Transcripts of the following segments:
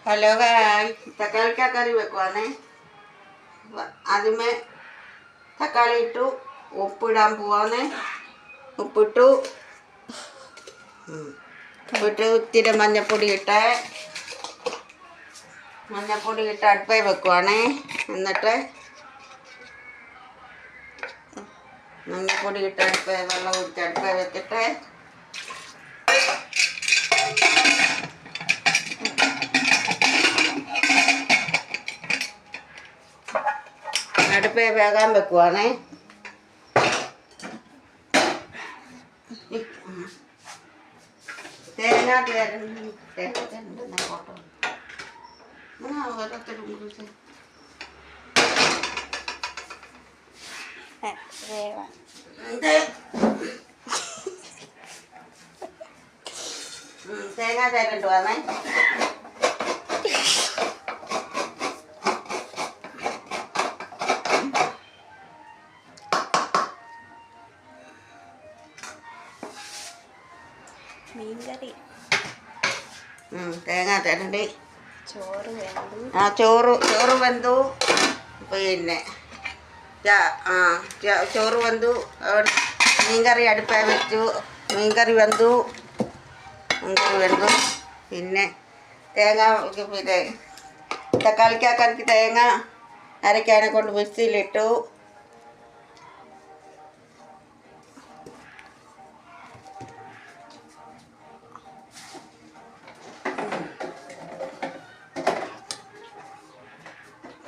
Hello തക്കാളിക്ക കറി വെക്കുവാണേ. ആദ്യമേ തക്കാളി ഇട്ടു, ഉപ്പിടാൻ പോവാണ്. ഉപ്പിട്ടു ഇത്തിരി മഞ്ഞപ്പൊടി ഇട്ട് അടുപ്പേ വെക്കുവാണേ. എന്നിട്ട് മഞ്ഞപ്പൊടി ഇട്ട് അടുപ്പേ വെള്ളം ഒഴിച്ച് അടുപ്പേ വെച്ചിട്ട് അടുപ്പേ വേകാൻ വെക്കുവാണേ. തേങ്ങ തേരണ്ടുവാണേ. മീൻകറി തേങ്ങ തരണ്ട്. ചോറ് വെന്തു. പിന്നെ ചോറ് വെന്തു. മീൻകറി അടുപ്പേ വെച്ചു. മീൻകറി വെന്തു. പിന്നെ തേങ്ങ പിന്നെ തക്കാളിക്കറിക്ക് തേങ്ങ അരയ്ക്കാനെ കൊണ്ട് മിക്സിയിലിട്ടു.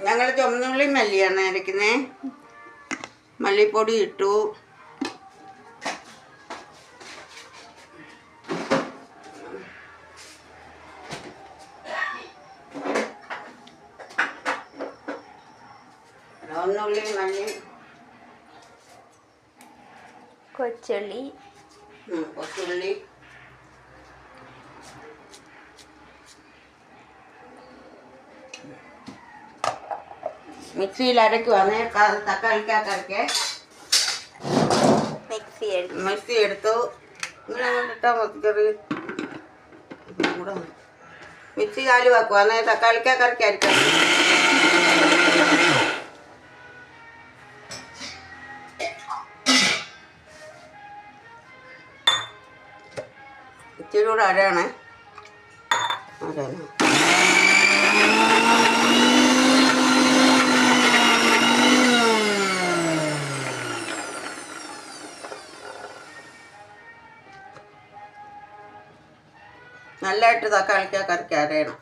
ഞങ്ങൾ ചുമന്നുള്ളി മല്ലിയാണ് അരയ്ക്കുന്നത്. മല്ലിപ്പൊടി ഇട്ടു. ചുവന്നുള്ളി മല്ലി കൊച്ചുള്ളി മിക്സിയിൽ അരയ്ക്കുവാണ്. തക്കാളിക്കറിക്ക് മിക്സി എടുത്തു. ഇങ്ങനെ കൊണ്ടിട്ടാൽ മതി. മിക്സി കാല് വെക്കുവാണ്. തക്കാളിക്കറിക്ക് അരിക്കണം. ഇച്ചിരി കൂടെ അരയണേ. നല്ലതായിട്ട് തക്കാളിക്കറിക്ക് അരയണം.